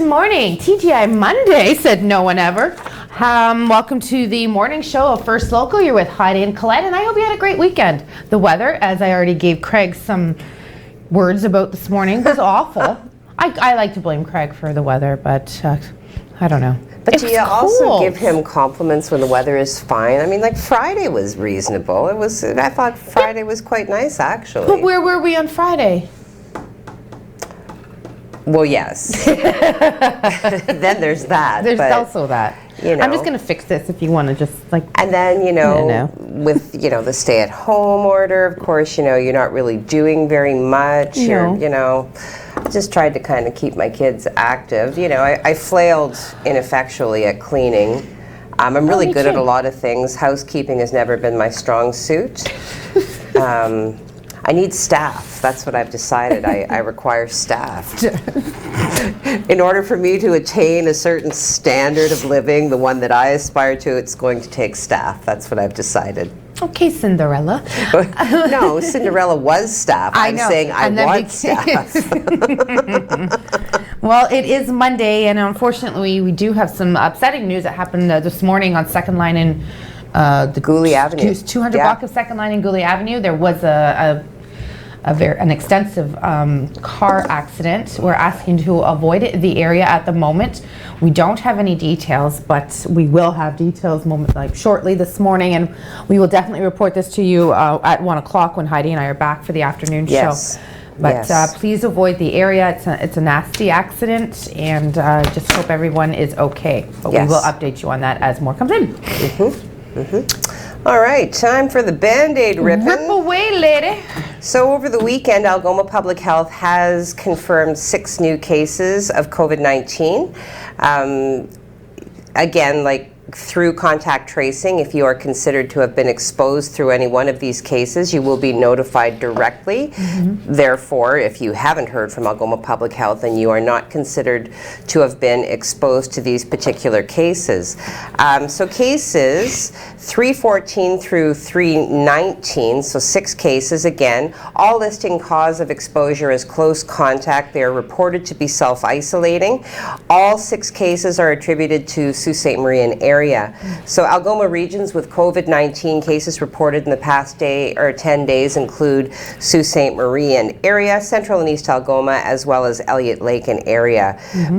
morning. TGI Monday, said no one ever. Welcome to the morning show of First Local. You're with Heidi and Colette, and I hope you had a great weekend. The weather, as I already gave Craig some words about this morning, was awful. I like to blame Craig for the weather, but I don't know. But do you also give him compliments when the weather is fine? I mean, like Friday was reasonable. I thought Friday was quite nice, actually. But where were we on Friday? Well, yes. Then there's that. There's also that. You know. I'm just going to fix this if you want to just like... And then, with, the stay-at-home order, of course, you're not really doing very much. I just tried to kind of keep my kids active. I flailed ineffectually at cleaning. I'm really good at a lot of things. Housekeeping has never been my strong suit. I need staff. That's what I've decided. I require staff. In order for me to attain a certain standard of living, the one that I aspire to, it's going to take staff. That's what I've decided. Okay, Cinderella. No, Cinderella was staff. I'm saying I want staff. Well, it is Monday, and unfortunately, we do have some upsetting news that happened this morning on Second Line in the Gooley Avenue. 200 block of Second Line in Gooley Avenue. There was an extensive car accident. We're asking to avoid the area at the moment. We don't have any details, but we will have details shortly this morning, and we will definitely report this to you at 1 o'clock when Heidi and I are back for the afternoon show. But please avoid the area. It's a nasty accident, and just hope everyone is okay. But we will update you on that as more comes in. All right, time for the Band-Aid ripping. Rip away, lady. So over the weekend, Algoma Public Health has confirmed 6 new cases of COVID-19. Again, through contact tracing, if you are considered to have been exposed through any one of these cases, you will be notified directly. Therefore, if you haven't heard from Algoma Public Health, then you are not considered to have been exposed to these particular cases. So cases 314 through 319, so 6 cases again, all listing cause of exposure as close contact. They are reported to be self-isolating. All 6 cases are attributed to Sault Ste. Marie and area. So Algoma regions with COVID-19 cases reported in the past 10 days include Sault Ste. Marie and area, Central and East Algoma, as well as Elliott Lake and area.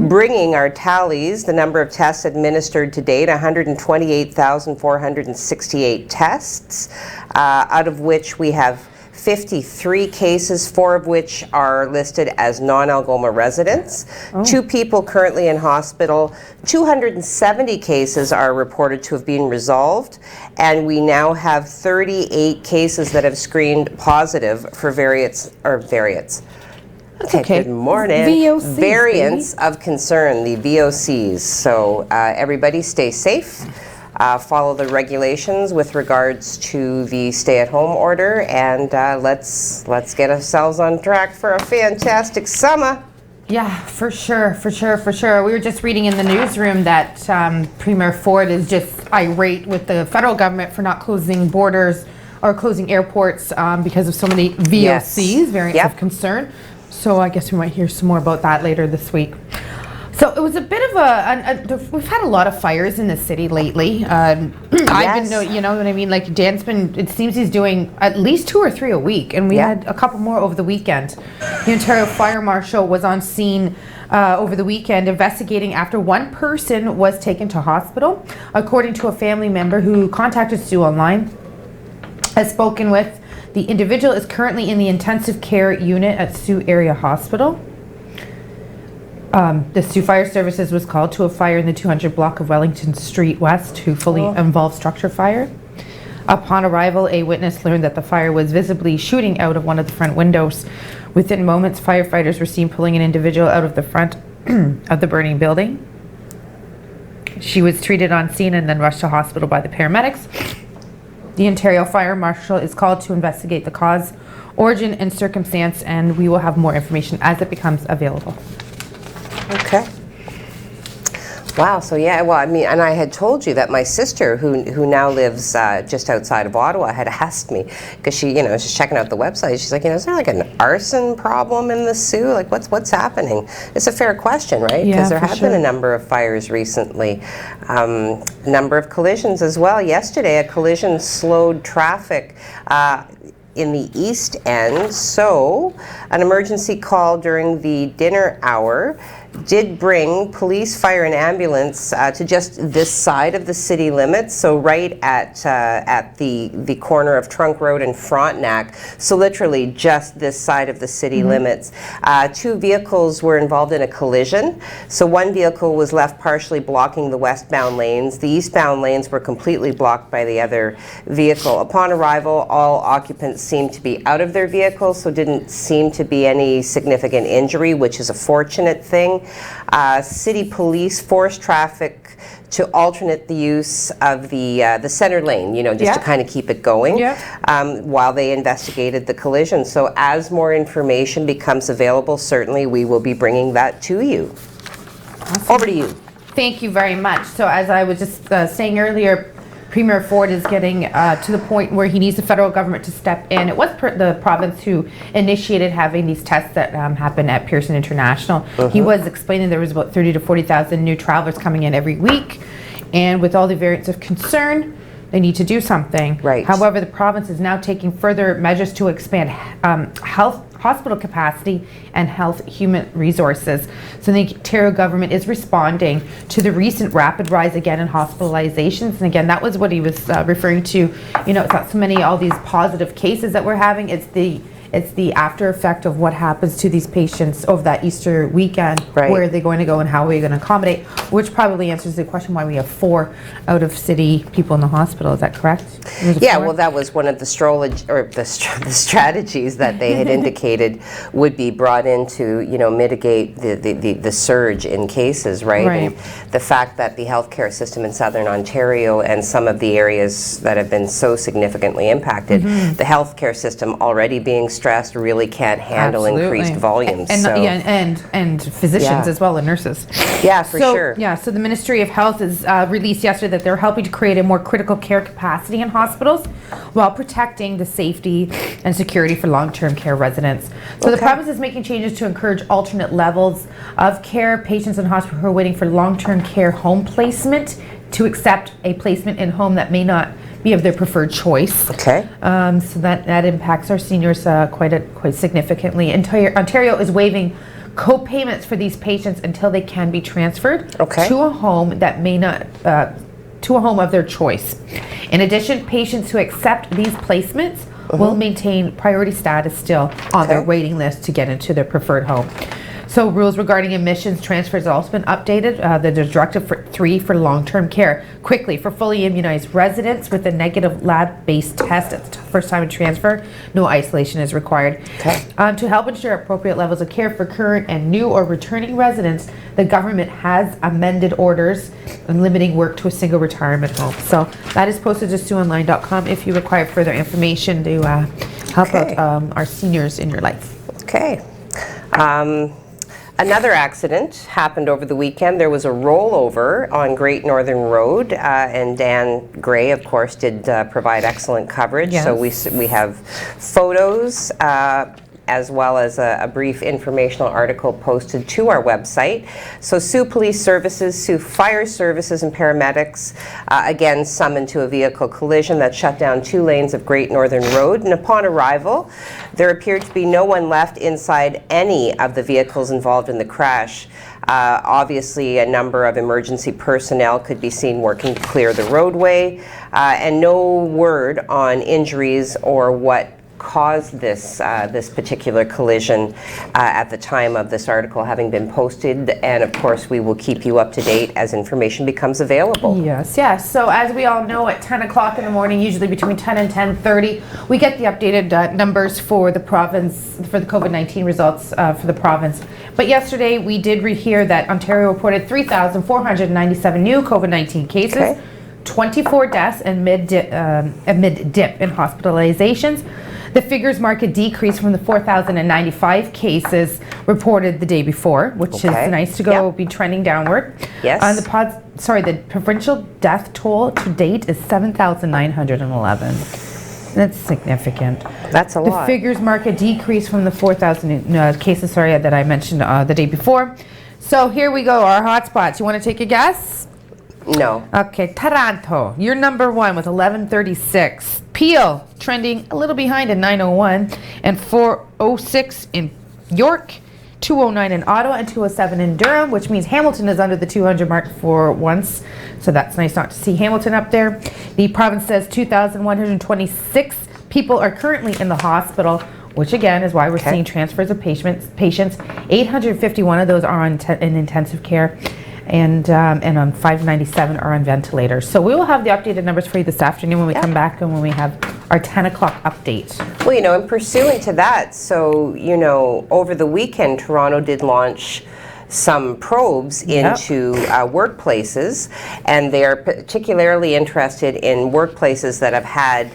Bringing our tallies, the number of tests administered to date, 128,468 tests, out of which we have 53 cases, 4 of which are listed as non-Algoma residents. 2 people currently in hospital. 270 cases are reported to have been resolved, and we now have 38 cases that have screened positive for variants. Good morning. VOCs, variants of concern, the VOCs. So everybody stay safe. Follow the regulations with regards to the stay-at-home order, and let's get ourselves on track for a fantastic summer. Yeah, for sure. We were just reading in the newsroom that Premier Ford is just irate with the federal government for not closing borders or closing airports because of so many VOCs, variants of concern. So I guess we might hear some more about that later this week. So it was a bit of we've had a lot of fires in the city lately. I've been, you know what I mean? Like Dan's it seems he's doing at least 2 or 3 a week, and we had a couple more over the weekend. The Ontario Fire Marshal was on scene over the weekend investigating after one person was taken to hospital. According to a family member who contacted Sioux Online, has spoken with, the individual is currently in the intensive care unit at Sioux Area Hospital. The Sioux Fire Services was called to a fire in the 200 block of Wellington Street West to fully involve structure fire. Upon arrival, a witness learned that the fire was visibly shooting out of one of the front windows. Within moments, firefighters were seen pulling an individual out of the front of the burning building. She was treated on scene and then rushed to hospital by the paramedics. The Ontario Fire Marshal is called to investigate the cause, origin, and circumstance, and we will have more information as it becomes available. Okay. Wow. So yeah. Well, I mean, and I had told you that my sister, who now lives just outside of Ottawa, had asked me because she, she's checking out the website. She's like, is there like an arson problem in the Sault? Like, what's happening? It's a fair question, right? Because there have been a number of fires recently, a number of collisions as well. Yesterday, a collision slowed traffic in the East End. So, an emergency call during the dinner hour did bring police, fire, and ambulance to just this side of the city limits, so right at the corner of Trunk Road and Frontenac, so literally just this side of the city limits. 2 vehicles were involved in a collision. So one vehicle was left partially blocking the westbound lanes. The eastbound lanes were completely blocked by the other vehicle. Upon arrival, all occupants seemed to be out of their vehicles, so didn't seem to be any significant injury, which is a fortunate thing. City police forced traffic to alternate the use of the center lane, just to kind of keep it going while they investigated the collision. So as more information becomes available, certainly we will be bringing that to you. Awesome. Over to you. Thank you very much. So as I was just saying earlier, Premier Ford is getting to the point where he needs the federal government to step in. It was the province who initiated having these tests that happen at Pearson International. He was explaining there was about 30 to 40,000 new travelers coming in every week, and with all the variants of concern, they need to do something. Right. However, the province is now taking further measures to expand hospital capacity and health human resources. So the Ontario government is responding to the recent rapid rise again in hospitalizations. And again, that was what he was referring to. It's not so many, all these positive cases that we're having. It's the after effect of what happens to these patients over that Easter weekend. Right. Where are they going to go and how are we going to accommodate? Which probably answers the question why we have 4 out of city people in the hospital. Is that correct? Yeah, well, that was one of the strategies that they had indicated would be brought in to, mitigate the surge in cases, right? And the fact that the healthcare system in Southern Ontario and some of the areas that have been so significantly impacted, the healthcare system already being stressed really can't handle increased volumes. And physicians as well, and nurses. Yeah, for sure. Yeah, so the Ministry of Health has released yesterday that they're helping to create a more critical care capacity in hospitals while protecting the safety and security for long-term care residents. So the province is making changes to encourage alternate levels of care. Patients in hospital who are waiting for long-term care home placement to accept a placement in home that may not be of their preferred choice. Okay. So that impacts our seniors quite significantly. Ontario is waiving co-payments for these patients until they can be transferred to a home that may not to a home of their choice. In addition, patients who accept these placements will maintain priority status still on their waiting list to get into their preferred home. So rules regarding admissions transfers have also been updated. There's Directive 3 for long-term care. Quickly, for fully immunized residents with a negative lab-based test at the first time of transfer, no isolation is required. To help ensure appropriate levels of care for current and new or returning residents, the government has amended orders limiting work to a single retirement home. So that is posted to SiouxOnline.com if you require further information to help out our seniors in your life. Okay. Another accident happened over the weekend. There was a rollover on Great Northern Road, and Dan Gray, of course, did provide excellent coverage. Yes. So we have photos as well as a brief informational article posted to our website. So Sault Police Services, Sault Fire Services, and paramedics again summoned to a vehicle collision that shut down 2 lanes of Great Northern Road. And upon arrival, there appeared to be no one left inside any of the vehicles involved in the crash. Obviously, a number of emergency personnel could be seen working to clear the roadway, and no word on injuries or what caused this particular collision at the time of this article having been posted. And of course, we will keep you up to date as information becomes available. Yes. So as we all know, at 10 o'clock in the morning, usually between 10 and 10:30, we get the updated numbers for the province, for the COVID-19 results for the province. But yesterday, we did hear that Ontario reported 3,497 new COVID-19 cases, 24 deaths, and amid dip in hospitalizations. The figures mark a decrease from the 4,095 cases reported the day before, which is nice to go be trending downward. Yes. The provincial death toll to date is 7,911. That's significant. That's a lot. The figures mark a decrease from the 4,000 cases, that I mentioned the day before. So here we go, our hotspots. You want to take a guess? No. Okay, Toronto, you're number one with 1136. Peel, trending a little behind at 901, and 406 in York, 209 in Ottawa, and 207 in Durham, which means Hamilton is under the 200 mark for once. So that's nice not to see Hamilton up there. The province says 2,126 people are currently in the hospital, which again is why we're seeing transfers of patients. 851 of those are in intensive care, and on 597 are on ventilators. So we will have the updated numbers for you this afternoon when we come back and when we have our 10 o'clock update. Well, and pursuant to that, so, over the weekend, Toronto did launch some probes into workplaces, and they are particularly interested in workplaces that have had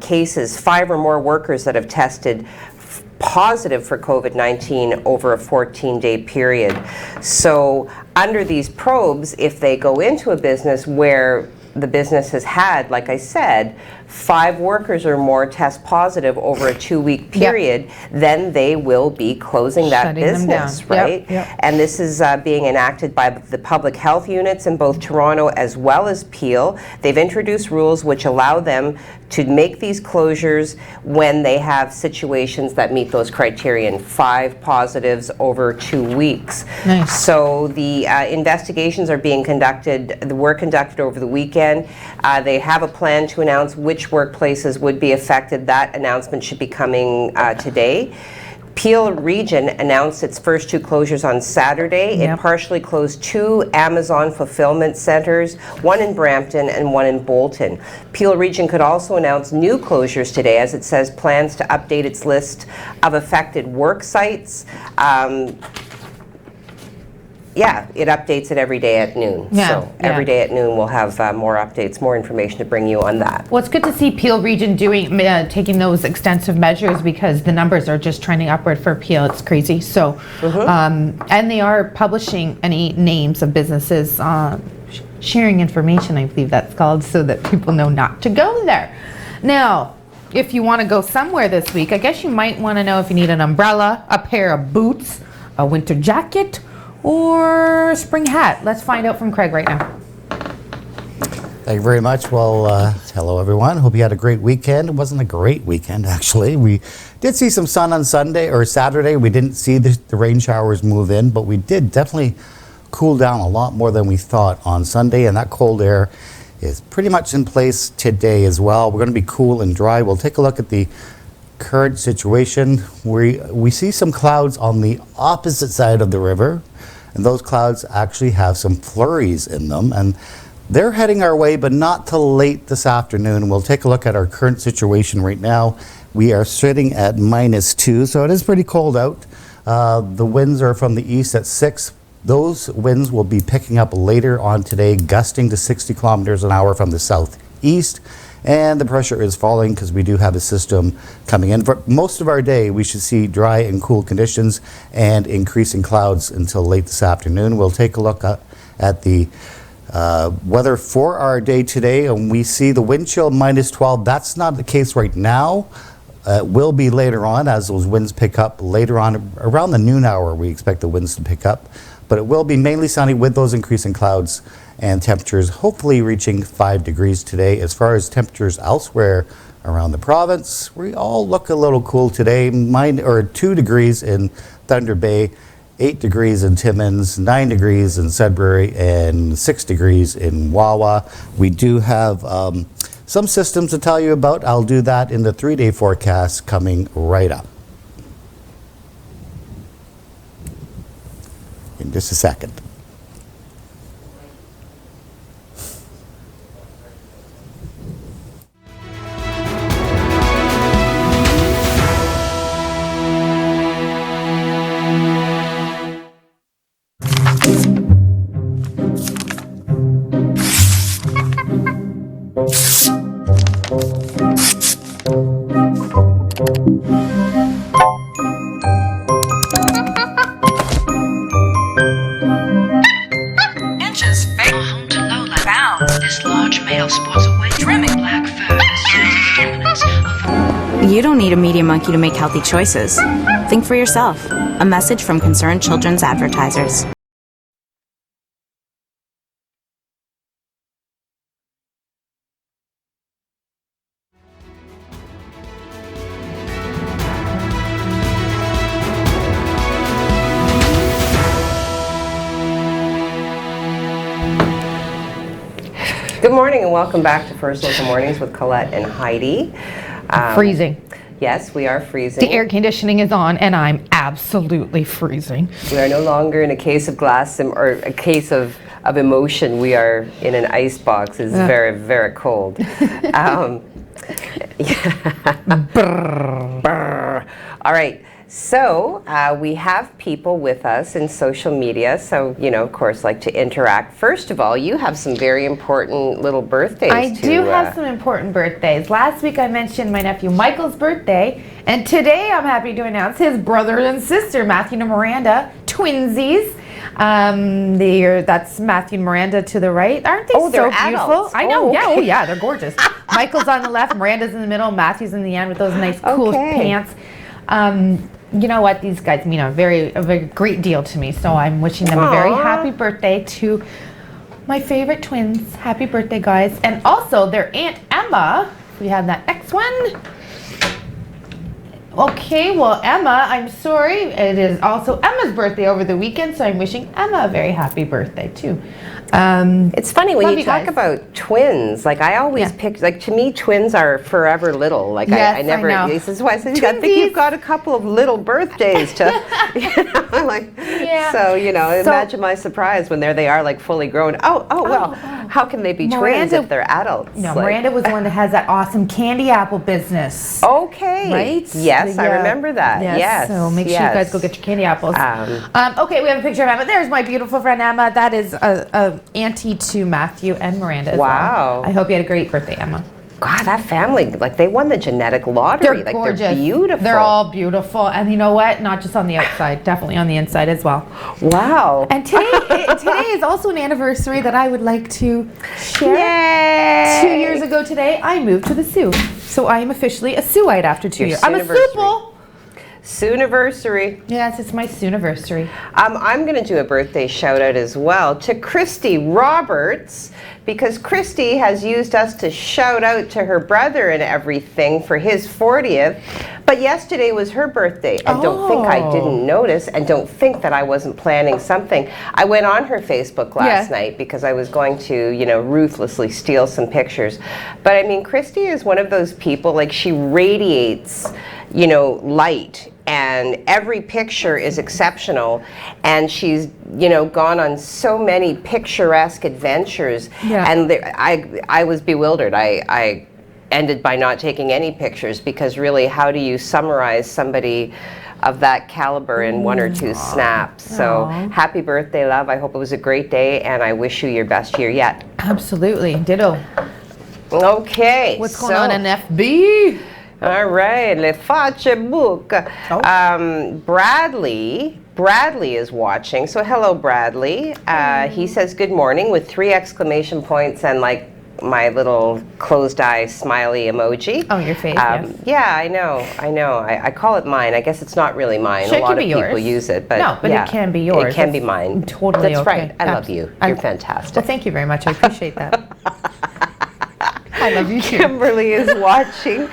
cases, 5 or more workers that have tested positive for COVID-19 over a 14-day period. So under these probes, if they go into a business where the business has had, like I said, 5 workers or more test positive over a 2-week period, then they will be closing that business, right? And this is being enacted by the public health units in both Toronto as well as Peel. They've introduced rules which allow them to make these closures when they have situations that meet those criterion, 5 positives over 2 weeks. Nice. So the investigations are being conducted, were conducted over the weekend. They have a plan to announce which workplaces would be affected. That announcement should be coming today. Peel Region announced its first 2 closures on Saturday. It partially closed 2 Amazon fulfillment centers, one in Brampton and one in Bolton. Peel Region could also announce new closures today, as it says plans to update its list of affected work sites. It updates it every day at noon. Every day at noon we'll have more updates, more information to bring you on that. Well, it's good to see Peel Region taking those extensive measures, because the numbers are just trending upward for Peel. It's crazy. So, and they are publishing any names of businesses, sharing information, I believe that's called, so that people know not to go there. Now, if you want to go somewhere this week, I guess you might want to know if you need an umbrella, a pair of boots, a winter jacket, or a spring hat. Let's find out from Craig right now. Thank you very much. Well, hello everyone. Hope you had a great weekend. It wasn't a great weekend, actually. We did see some sun on Sunday or Saturday. We didn't see the rain showers move in, but we did definitely cool down a lot more than we thought on Sunday, and that cold air is pretty much in place today as well. We're going to be cool and dry. We'll take a look at the current situation. We see some clouds on the opposite side of the river, and those clouds actually have some flurries in them, and they're heading our way, but not till late this afternoon. We'll take a look at our current situation right now. We are sitting at -2, so it is pretty cold out. The winds are from the east at 6. Those winds will be picking up later on today, gusting to 60 kilometers an hour from the southeast. And the pressure is falling because we do have a system coming in. For most of our day, we should see dry and cool conditions and increasing clouds until late this afternoon. We'll take a look at the weather for our day today, and we see the wind chill -12. That's not the case right now. It will be later on as those winds pick up later on. Around the noon hour, we expect the winds to pick up. But it will be mainly sunny with those increasing clouds, and temperatures hopefully reaching 5 degrees today. As far as temperatures elsewhere around the province, we all look a little cool today. 2 degrees in Thunder Bay, 8 degrees in Timmins, 9 degrees in Sudbury, and 6 degrees in Wawa. We do have some systems to tell you about. I'll do that in the 3-day forecast coming right up in just a second. George male sports a white trimming black fur asserts dominance over. You don't need a media monkey to make healthy choices. Think for yourself. A message from Concerned Children's Advertisers. Good morning and welcome back to First Local Mornings with Colette and Heidi. Freezing. Yes, we are freezing. The air conditioning is on, and I'm absolutely freezing. We are no longer in a case of glass or a case of emotion. We are in an ice box. It's very, very cold. Brr. All right. So we have people with us in social media, so, of course, like to interact. First of all, you have some very important little birthdays. I do have some important birthdays. Last week I mentioned my nephew Michael's birthday, and today I'm happy to announce his brother and sister, Matthew and Miranda, twinsies. That's Matthew and Miranda to the right. Aren't they so beautiful? Adults. I know. Oh, okay. Yeah, they're gorgeous. Michael's on the left, Miranda's in the middle, Matthew's in the end with those nice cool pants. You know what? These guys mean a very great deal to me, so I'm wishing them a very happy birthday to my favorite twins. Happy birthday, guys. And also their Aunt Emma. We have that next one. Okay, well, Emma, I'm sorry. It is also Emma's birthday over the weekend, so I'm wishing Emma a very happy birthday, too. It's funny when you talk about twins. Like I always pick. Like to me, twins are forever little. Like yes, I never. I know. This is why I said I think you've got a couple of little birthdays to. Like. Yeah. So imagine my surprise when there they are, like fully grown. Well, how can they be twins if they're adults? No, Miranda was the one that has that awesome candy apple business. Okay. Right? Yes, I remember that. Yes. So make sure you guys go get your candy apples. Okay, we have a picture of Emma. There's my beautiful friend Emma. That is a auntie to Matthew and Miranda as wow. well. I hope you had a great birthday, Emma. God, that family, like they won the genetic lottery. They're gorgeous. They're beautiful. They're all beautiful. And you know what? Not just on the outside, definitely on the inside as well. Wow. And today is also an anniversary that I would like to share. Yay! 2 years ago today, I moved to the Sault. So I am officially a Saultite after 2 years. I'm a Sault. Sooniversary. Yes, it's my Sooniversary. I'm going to do a birthday shout out as well to Christy Roberts, because Christy has used us to shout out to her brother and everything for his 40th. But yesterday was her birthday, and don't think I didn't notice, and don't think that I wasn't planning something. I went on her Facebook last night because I was going to, ruthlessly steal some pictures. But I mean, Christy is one of those people, like she radiates, light. And every picture is exceptional, and she's gone on so many picturesque adventures. And I was bewildered. I ended by not taking any pictures, because really, how do you summarize somebody of that caliber in one or two snaps? So happy birthday, love. I hope it was a great day, and I wish you your best year yet. Absolutely, ditto. Okay, what's going on in FB? All right, le Facebook. Bradley is watching. So hello, Bradley. He says good morning with 3 exclamation points and like my little closed eye smiley emoji. Oh, your face. Yes. Yeah, I know. I call it mine. I guess it's not really mine. Sure, a lot of people use it, but no, but it can be yours. It can be mine. Totally. That's okay. right. I love you. You're fantastic. Well, thank you very much. I appreciate that. I love you too. Kimberly is watching.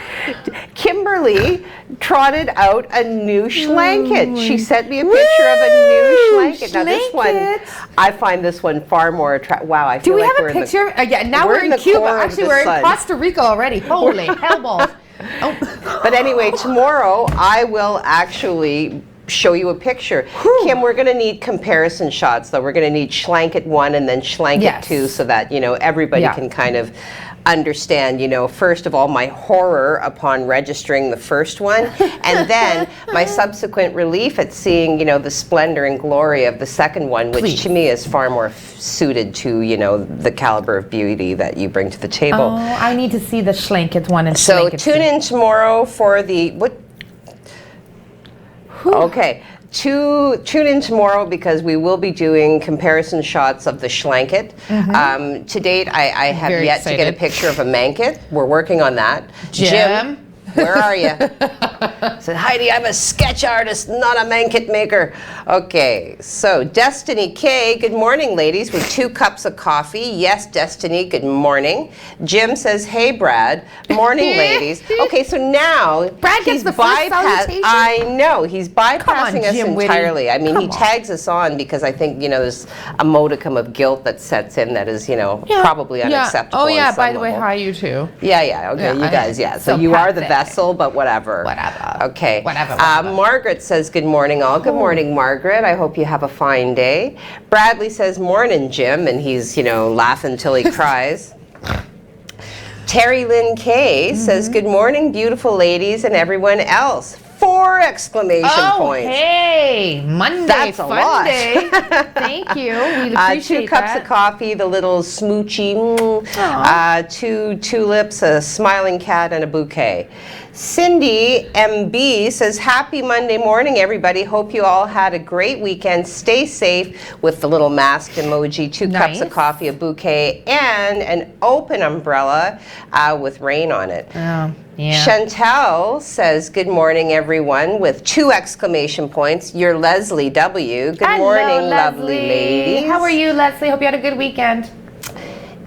Kimberly trotted out a new schlanket. She sent me a picture of a new schlanket. Now this one, I find this one far more attractive. Wow, I feel like we're have a picture? Yeah, now we're in Cuba. Actually, we're in Costa Rica already. Holy hellballs. But anyway, tomorrow I will actually show you a picture. Kim, we're going to need comparison shots, though. We're going to need schlanket 1 and then schlanket 2, so that everybody can kind of understand, first of all, my horror upon registering the first one, and then my subsequent relief at seeing, the splendor and glory of the second one, which to me is far more suited to, the caliber of beauty that you bring to the table. Oh, I need to see the schlanket one and so tune in tomorrow for the Okay. Tune in tomorrow because we will be doing comparison shots of the schlanket. To date, I have Very yet to get a excited. picture of a manket. We're working on that. Jim? Where are you? Said, Heidi, I'm a sketch artist, not a manket maker. Okay, so Destiny K, good morning, ladies, with 2 cups of coffee. Yes, Destiny, good morning. Jim says, hey, Brad. Morning, ladies. Okay, so now Brad gets he's the first salutation? I know, he's bypassing us Jim Whitty. entirely. I mean, he Come on. tags us on because I think, there's a modicum of guilt that sets in that is, probably unacceptable. Oh, on yeah, some by the way, level. hi, you too. Yeah, okay, Yeah, you I- guys, yeah. So so you are the pathetic. vessel, but whatever. Whatever. Okay. Whatever. Margaret says, good morning, all. Good morning, Margaret. I hope you have a fine day. Bradley says, morning, Jim, and he's, laughing till he cries. Terry Lynn Kay says, good morning, beautiful ladies and everyone else. 4 exclamation points. Hey, Monday, That's a fun lot. day. Thank you. We appreciate 2 cups that. of coffee, the little smoochy, 2 tulips, a smiling cat, and a bouquet. Cindy MB says, happy Monday morning, everybody. Hope you all had a great weekend. Stay safe, with the little masked emoji, 2 cups of Nice. coffee, a bouquet, and an open umbrella with rain on it. Oh, yeah. Chantel says, good morning, everyone, with 2 exclamation points. You're Leslie W. Good Hello, morning, lovely Leslie. ladies. How are you, Leslie? Hope you had a good weekend.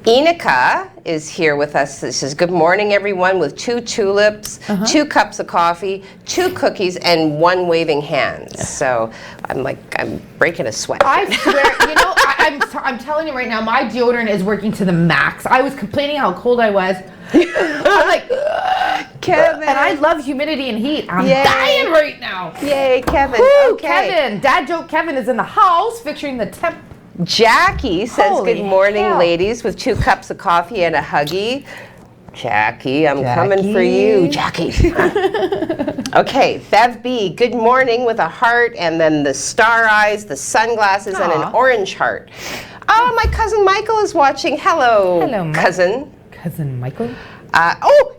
Inika is here with us. This is good morning, everyone, with 2 tulips, 2 cups of coffee, 2 cookies, and 1 waving hands. So I'm breaking a sweat. I swear, I'm telling you right now, my deodorant is working to the max. I was complaining how cold I was. I'm like, Kevin. and I love humidity and heat. I'm Yay. dying right now. Yay, Kevin. Woo, Okay. Kevin, dad joke Kevin is in the house fixing the temp. Jackie says, Holy good morning, hell. ladies, with 2 cups of coffee and a huggy. Jackie, I'm coming for you, Jackie. Okay, Bev B, good morning with a heart, and then the star eyes, the sunglasses, and Aw. an orange heart. Oh, my cousin Michael is watching. Hello, Hello, Mike. cousin. Cousin Michael.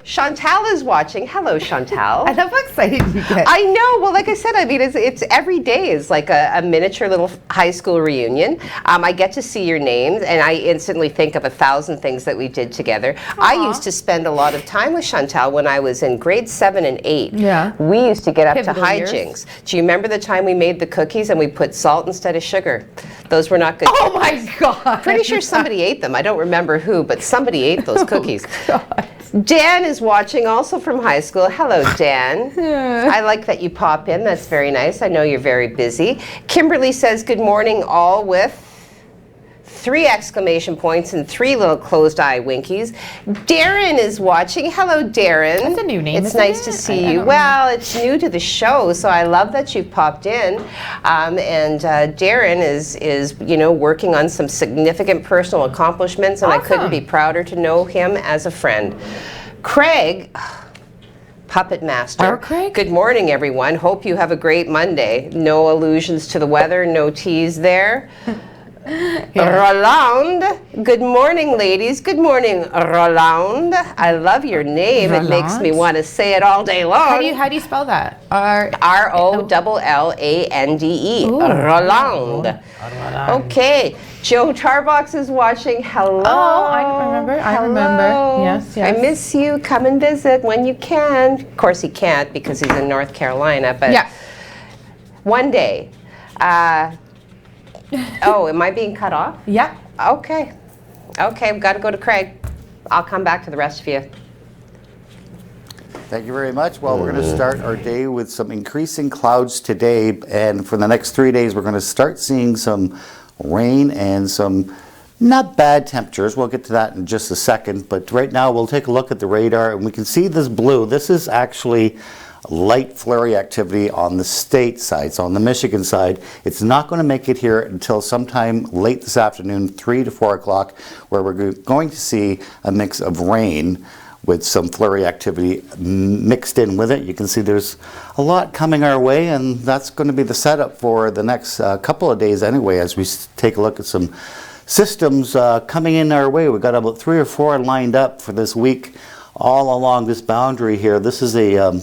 Chantal is watching. Hello, Chantal. I love how excited you get. I know. Well, like I said, I mean, it's every day is like a miniature little high school reunion. I get to see your names, and I instantly think of 1,000 things that we did together. I used to spend a lot of time with Chantal when I was in grade 7 and 8. Yeah. We used to get up Pivotal to years. hijinks. Do you remember the time we made the cookies and we put salt instead of sugar? Those were not good. Oh my God. Pretty sure somebody ate them. I don't remember who, but somebody ate those cookies. God. Dan is watching, also from high school. Hello, Dan. I like that you pop in. That's very nice. I know you're very busy. Kimberly says, good morning, all, with 3 exclamation points and 3 little closed eye winkies. Darren is watching. Hello, Darren. That's a new name, It's isn't nice it? to I see don't you. know. Well, it's new to the show, so I love that you've popped in. Darren is working on some significant personal accomplishments, and I couldn't Awesome. be prouder to know him as a friend. Craig, Puppet Master. Our Craig? Good morning, everyone. Hope you have a great Monday. No allusions to the weather, no tease there. Roland, good morning, ladies. Good morning, Roland. I love your name. It makes me Roland? want to say it all day long. How do you spell that? Rolande. Ooh. Roland. Okay. Joe Tarbox is watching. Hello. Oh, I remember. I remember. Hello. Yes, I yes. miss you. Come and visit when you can. Of course, he can't because he's in North Carolina. But Yeah. one day. Am I being cut off? Yeah. Okay. I've got to go to Craig. I'll come back to the rest of you. Thank you very much. Well, we're going to start our day with some increasing clouds today, and for the next 3 days, we're going to start seeing some rain and some not bad temperatures. We'll get to that in just a second, but right now we'll take a look at the radar, and we can see this blue. This is actually light flurry activity on the state side, so on the Michigan side. It's not going to make it here until sometime late this afternoon, 3 to 4 o'clock, where we're going to see a mix of rain with some flurry activity mixed in with it. You can see there's a lot coming our way, and that's going to be the setup for the next couple of days anyway, as we take a look at some systems coming in our way. We've got about 3 or 4 lined up for this week all along this boundary here. This is a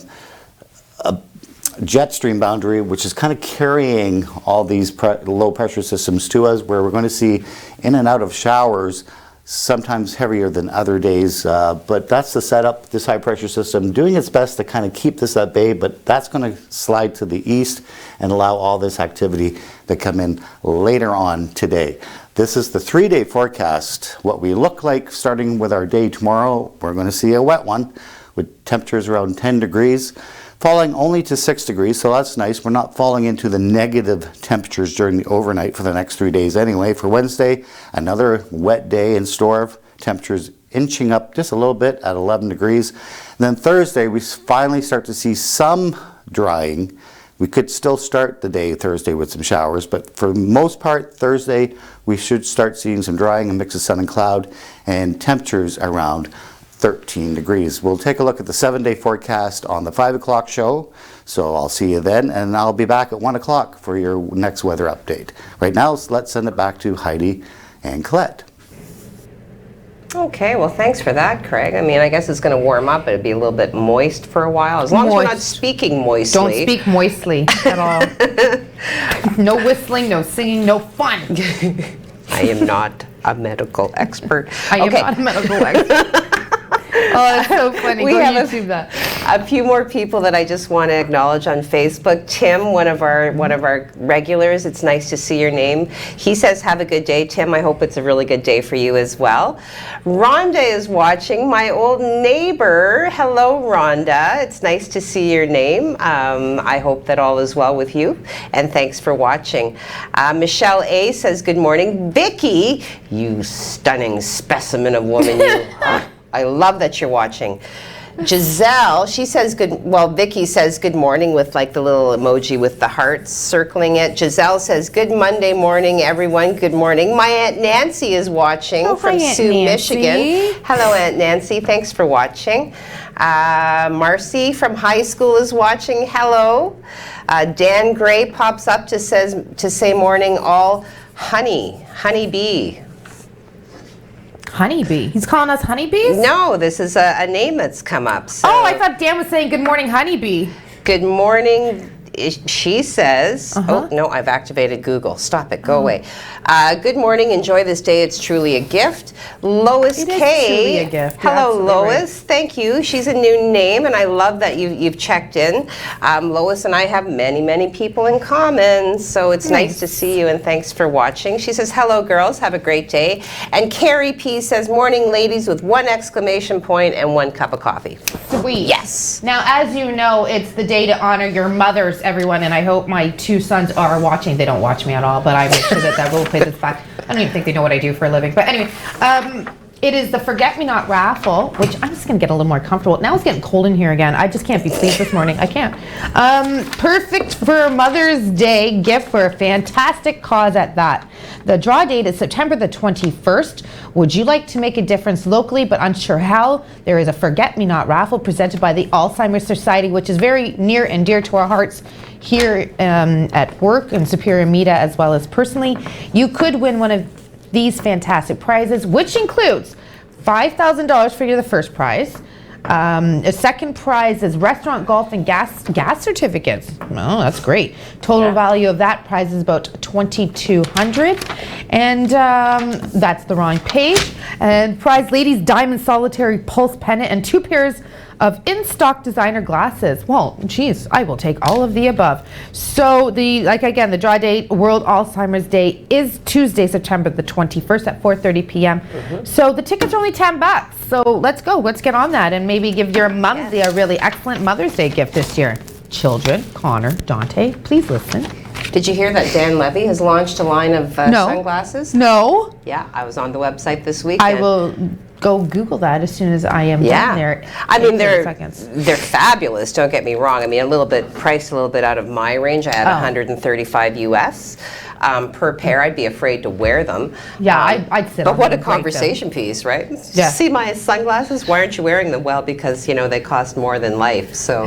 jet stream boundary, which is kind of carrying all these low pressure systems to us, where we're going to see in and out of showers, sometimes heavier than other days. But that's the setup, this high pressure system doing its best to kind of keep this at bay, but that's going to slide to the east and allow all this activity to come in later on today. This is the 3-day forecast. What we look like starting with our day tomorrow, we're going to see a wet one with temperatures around 10 degrees, falling only to 6 degrees, so that's nice. We're not falling into the negative temperatures during the overnight for the next 3 days anyway. For Wednesday, another wet day in store, temperatures inching up just a little bit at 11 degrees. And then Thursday, we finally start to see some drying. We could still start the day Thursday with some showers, but for the most part, Thursday, we should start seeing some drying, a mix of sun and cloud, and temperatures around 13 degrees. We'll take a look at the 7-day forecast on the 5 o'clock show. So I'll see you then, and I'll be back at 1 o'clock for your next weather update. Right now, let's send it back to Heidi and Colette. Okay, well, thanks for that, Craig. I mean, I guess it's going to warm up. It'll be a little bit moist for a while, as long as we're not speaking moistly. Don't speak moistly at all. No whistling, no singing, no fun. I am not a medical expert. I am not a medical expert. Oh, that's so funny. We Go have YouTube that. a few more people that I just want to acknowledge on Facebook. Tim, one of our regulars, it's nice to see your name. He says, have a good day, Tim. I hope it's a really good day for you as well. Rhonda is watching, my old neighbor. Hello, Rhonda. It's nice to see your name. I hope that all is well with you, and thanks for watching. Michelle A. says, good morning. Vicky, you stunning specimen of woman, you. I love that you're watching. Giselle, she says Vicky says good morning with like the little emoji with the hearts circling it. Giselle says good Monday morning, everyone. Good morning. My Aunt Nancy is watching from Sioux, Michigan. Hello, Aunt Nancy. Thanks for watching. Marcy from high school is watching. Hello. Dan Gray pops up to say morning all. Honeybee. Honeybee. He's calling us honeybees? No, this is a name that's come up. So. Oh, I thought Dan was saying good morning, honeybee. Good morning, she says. Oh, no, I've activated Google. Stop it. Go away. Good morning. Enjoy this day. It's truly a gift. Lois K. It is truly a gift. Hello, Lois. Right. Thank you. She's a new name, and I love that you've checked in. Lois and I have many people in common, so it's nice to see you, and thanks for watching. She says, hello, girls. Have a great day. And Carrie P. says, morning, ladies, with 1 exclamation point and 1 cup of coffee. Sweet. Yes. Now, as you know, it's the day to honor your mothers, everyone, and I hope my 2 sons are watching. They don't watch me at all, but I make sure that will play this back. I don't even think they know what I do for a living. But anyway, it is the Forget-Me-Not raffle, which I'm just going to get a little more comfortable. Now it's getting cold in here again. I just can't be asleep this morning. I can't. Perfect for Mother's Day gift for a fantastic cause at that. The draw date is September the 21st. Would you like to make a difference locally but unsure how? There is a Forget-Me-Not raffle presented by the Alzheimer's Society, which is very near and dear to our hearts here at work in Superior Meta as well as personally. You could win one of these fantastic prizes, which includes $5,000 for the first prize. A second prize is restaurant, golf, and gas certificates. Oh, that's great. Total value of that prize is about $2,200, and that's the wrong page. And prize ladies diamond solitary pulse pendant and 2 pairs of in-stock designer glasses. Well, geez, I will take all of the above. So the draw date, World Alzheimer's Day, is Tuesday, September the 21st at 4:30 p.m. So the tickets are only $10. So let's go. Let's get on that and maybe give your mom a really excellent Mother's Day gift this year. Children, Connor, Dante, please listen. Did you hear that Dan Levy has launched a line of sunglasses? No. Yeah, I was on the website this week. I will go Google that as soon as I am done there. I mean, they're fabulous, don't get me wrong. I mean, priced a little bit out of my range. I had $135 US per pair. I'd be afraid to wear them. Yeah, I'd sit on But what them a and break conversation piece, right? Yeah. See my sunglasses? Why aren't you wearing them? Well, because, they cost more than life, so.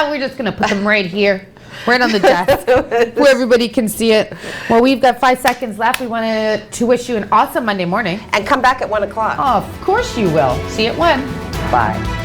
We're just going to put them right here. Right on the desk where everybody can see it. Well, we've got 5 seconds left. We want to wish you an awesome Monday morning. And come back at 1 o'clock. Oh, of course you will. See you at 1. Bye.